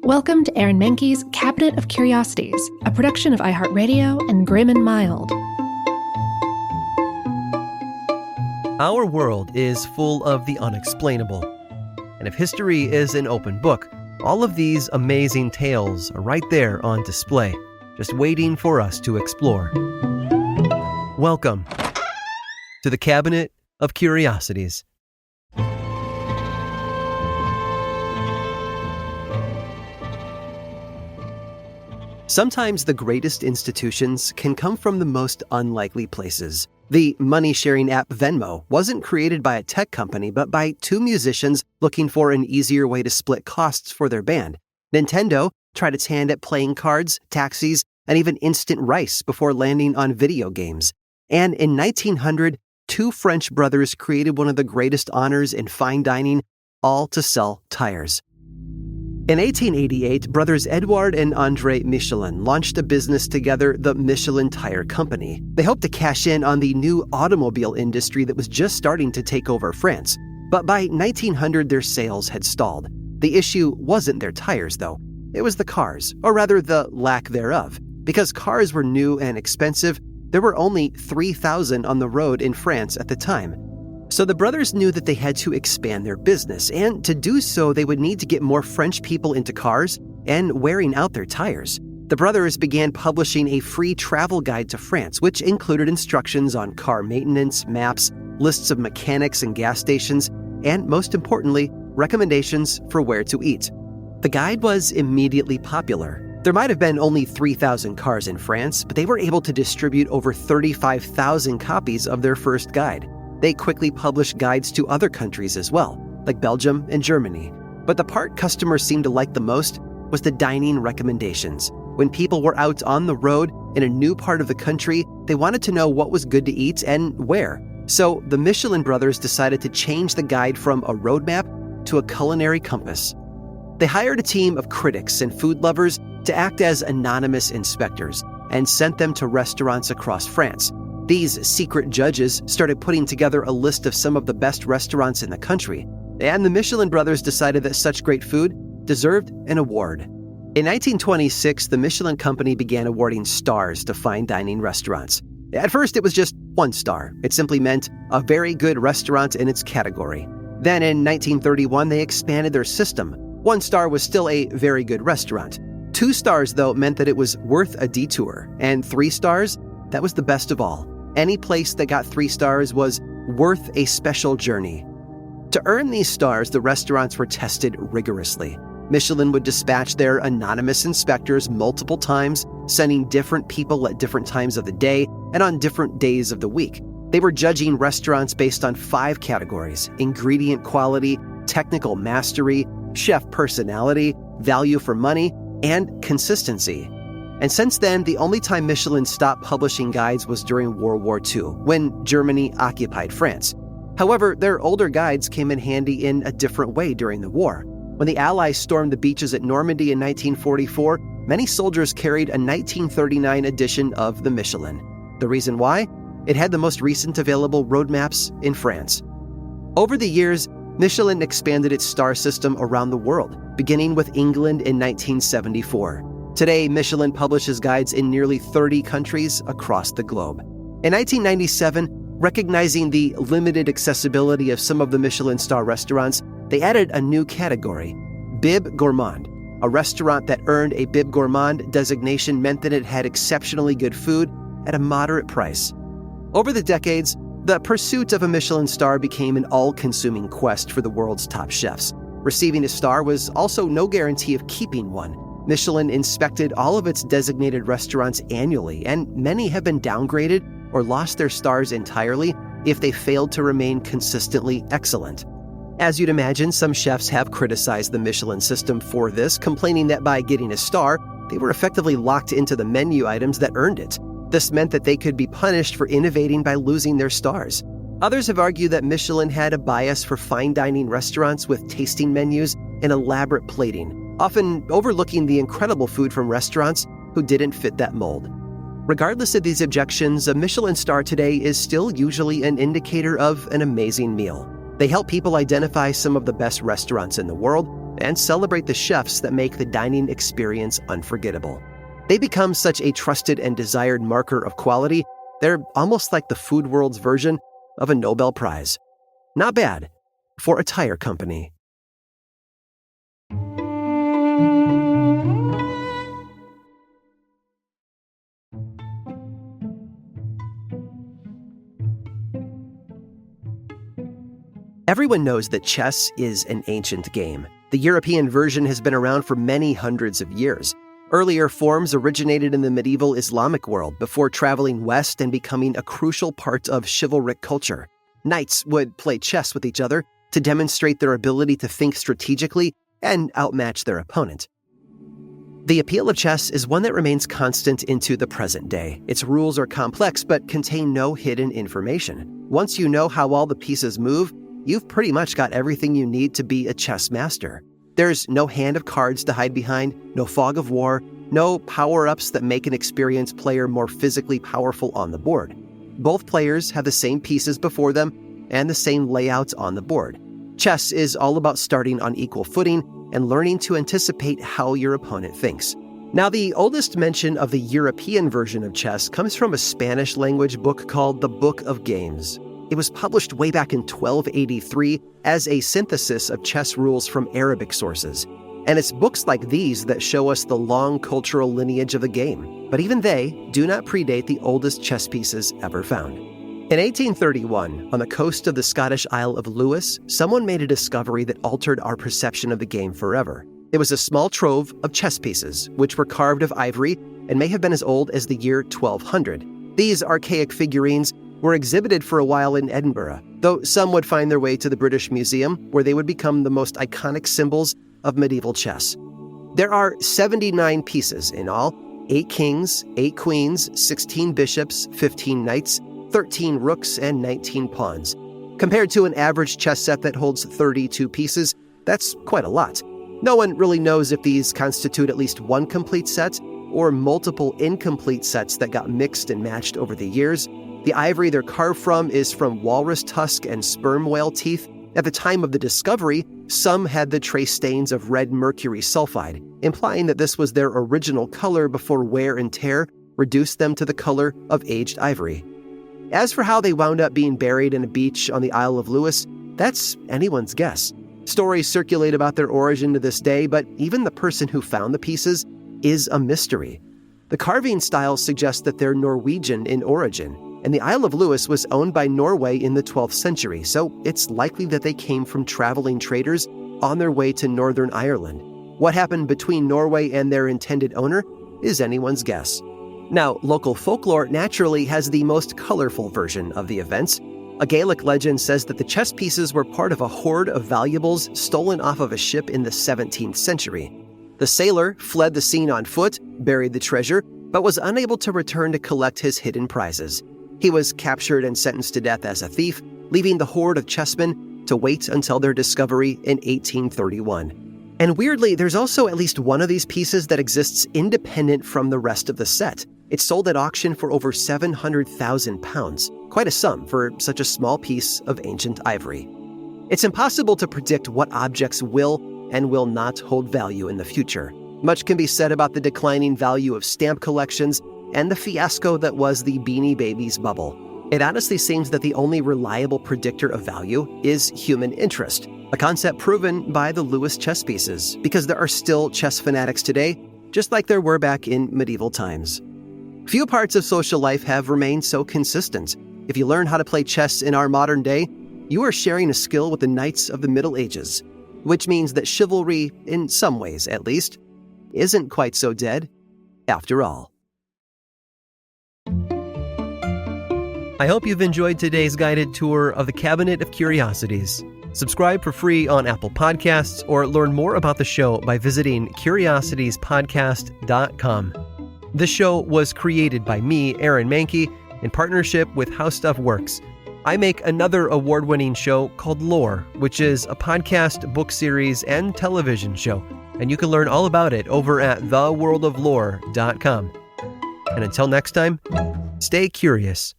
Welcome to Aaron Mahnke's Cabinet of Curiosities, a production of iHeartRadio and Grim and Mild. Our world is full of the unexplainable. And if history is an open book, all of these amazing tales are right there on display, just waiting for us to explore. Welcome to the Cabinet of Curiosities. Sometimes the greatest institutions can come from the most unlikely places. The money-sharing app Venmo wasn't created by a tech company, but by two musicians looking for an easier way to split costs for their band. Nintendo tried its hand at playing cards, taxis, and even instant rice before landing on video games. And in 1900, two French brothers created one of the greatest honors in fine dining, all to sell tires. In 1888, brothers Edouard and André Michelin launched a business together, the Michelin Tire Company. They hoped to cash in on the new automobile industry that was just starting to take over France. But by 1900, their sales had stalled. The issue wasn't their tires, though. It was the cars, or rather the lack thereof. Because cars were new and expensive, there were only 3,000 on the road in France at the time. So the brothers knew that they had to expand their business, and to do so, they would need to get more French people into cars and wearing out their tires. The brothers began publishing a free travel guide to France, which included instructions on car maintenance, maps, lists of mechanics and gas stations, and most importantly, recommendations for where to eat. The guide was immediately popular. There might have been only 3,000 cars in France, but they were able to distribute over 35,000 copies of their first guide. They quickly published guides to other countries as well, like Belgium and Germany. But the part customers seemed to like the most was the dining recommendations. When people were out on the road in a new part of the country, they wanted to know what was good to eat and where. So the Michelin Brothers decided to change the guide from a roadmap to a culinary compass. They hired a team of critics and food lovers to act as anonymous inspectors and sent them to restaurants across France. These secret judges started putting together a list of some of the best restaurants in the country, and the Michelin Brothers decided that such great food deserved an award. In 1926, the Michelin Company began awarding stars to fine dining restaurants. At first, it was just 1 star. It simply meant a very good restaurant in its category. Then in 1931, they expanded their system. 1 star was still a very good restaurant. 2 stars, though, meant that it was worth a detour, and 3 stars, that was the best of all. Any place that got 3 stars was worth a special journey. To earn these stars, the restaurants were tested rigorously. Michelin would dispatch their anonymous inspectors multiple times, sending different people at different times of the day and on different days of the week. They were judging restaurants based on 5 categories: ingredient quality, technical mastery, chef personality, value for money, and consistency. And since then, the only time Michelin stopped publishing guides was during World War II, when Germany occupied France. However, their older guides came in handy in a different way during the war. When the Allies stormed the beaches at Normandy in 1944, many soldiers carried a 1939 edition of the Michelin. The reason why? It had the most recent available road maps in France. Over the years, Michelin expanded its star system around the world, beginning with England in 1974. Today, Michelin publishes guides in nearly 30 countries across the globe. In 1997, recognizing the limited accessibility of some of the Michelin star restaurants, they added a new category, Bib Gourmand. A restaurant that earned a Bib Gourmand designation meant that it had exceptionally good food at a moderate price. Over the decades, the pursuit of a Michelin star became an all-consuming quest for the world's top chefs. Receiving a star was also no guarantee of keeping one. Michelin inspected all of its designated restaurants annually, and many have been downgraded or lost their stars entirely if they failed to remain consistently excellent. As you'd imagine, some chefs have criticized the Michelin system for this, complaining that by getting a star, they were effectively locked into the menu items that earned it. This meant that they could be punished for innovating by losing their stars. Others have argued that Michelin had a bias for fine dining restaurants with tasting menus and elaborate plating, often overlooking the incredible food from restaurants who didn't fit that mold. Regardless of these objections, a Michelin star today is still usually an indicator of an amazing meal. They help people identify some of the best restaurants in the world and celebrate the chefs that make the dining experience unforgettable. They become such a trusted and desired marker of quality, they're almost like the food world's version of a Nobel Prize. Not bad for a tire company. Everyone knows that chess is an ancient game. The European version has been around for many hundreds of years. Earlier forms originated in the medieval Islamic world before traveling west and becoming a crucial part of chivalric culture. Knights would play chess with each other to demonstrate their ability to think strategically and outmatch their opponent. The appeal of chess is one that remains constant into the present day. Its rules are complex but contain no hidden information. Once you know how all the pieces move, you've pretty much got everything you need to be a chess master. There's no hand of cards to hide behind, no fog of war, no power-ups that make an experienced player more physically powerful on the board. Both players have the same pieces before them and the same layouts on the board. Chess is all about starting on equal footing and learning to anticipate how your opponent thinks. Now, the oldest mention of the European version of chess comes from a Spanish-language book called The Book of Games. It was published way back in 1283 as a synthesis of chess rules from Arabic sources. And it's books like these that show us the long cultural lineage of the game. But even they do not predate the oldest chess pieces ever found. In 1831, on the coast of the Scottish Isle of Lewis, someone made a discovery that altered our perception of the game forever. It was a small trove of chess pieces, which were carved of ivory and may have been as old as the year 1200. These archaic figurines were exhibited for a while in Edinburgh, though some would find their way to the British Museum, where they would become the most iconic symbols of medieval chess. There are 79 pieces in all: 8 kings, 8 queens, 16 bishops, 15 knights, 13 rooks, and 19 pawns. Compared to an average chess set that holds 32 pieces, that's quite a lot. No one really knows if these constitute at least one complete set or multiple incomplete sets that got mixed and matched over the years. The ivory they're carved from is from walrus tusk and sperm whale teeth. At the time of the discovery, some had the trace stains of red mercury sulfide, implying that this was their original color before wear and tear reduced them to the color of aged ivory. As for how they wound up being buried in a beach on the Isle of Lewis, that's anyone's guess. Stories circulate about their origin to this day, but even the person who found the pieces is a mystery. The carving style suggests that they're Norwegian in origin, and the Isle of Lewis was owned by Norway in the 12th century, so it's likely that they came from traveling traders on their way to Northern Ireland. What happened between Norway and their intended owner is anyone's guess. Now, local folklore naturally has the most colorful version of the events. A Gaelic legend says that the chess pieces were part of a hoard of valuables stolen off of a ship in the 17th century. The sailor fled the scene on foot, buried the treasure, but was unable to return to collect his hidden prizes. He was captured and sentenced to death as a thief, leaving the horde of chessmen to wait until their discovery in 1831. And weirdly, there's also at least one of these pieces that exists independent from the rest of the set. It's sold at auction for over £700,000, quite a sum for such a small piece of ancient ivory. It's impossible to predict what objects will and will not hold value in the future. Much can be said about the declining value of stamp collections and the fiasco that was the Beanie Babies bubble. It honestly seems that the only reliable predictor of value is human interest, a concept proven by the Lewis chess pieces, because there are still chess fanatics today, just like there were back in medieval times. Few parts of social life have remained so consistent. If you learn how to play chess in our modern day, you are sharing a skill with the knights of the Middle Ages, which means that chivalry, in some ways at least, isn't quite so dead after all. I hope you've enjoyed today's guided tour of the Cabinet of Curiosities. Subscribe for free on Apple Podcasts or learn more about the show by visiting curiositiespodcast.com. This show was created by me, Aaron Mahnke, in partnership with How Stuff Works. I make another award-winning show called Lore, which is a podcast, book series, and television show, and you can learn all about it over at theworldoflore.com. And until next time, stay curious.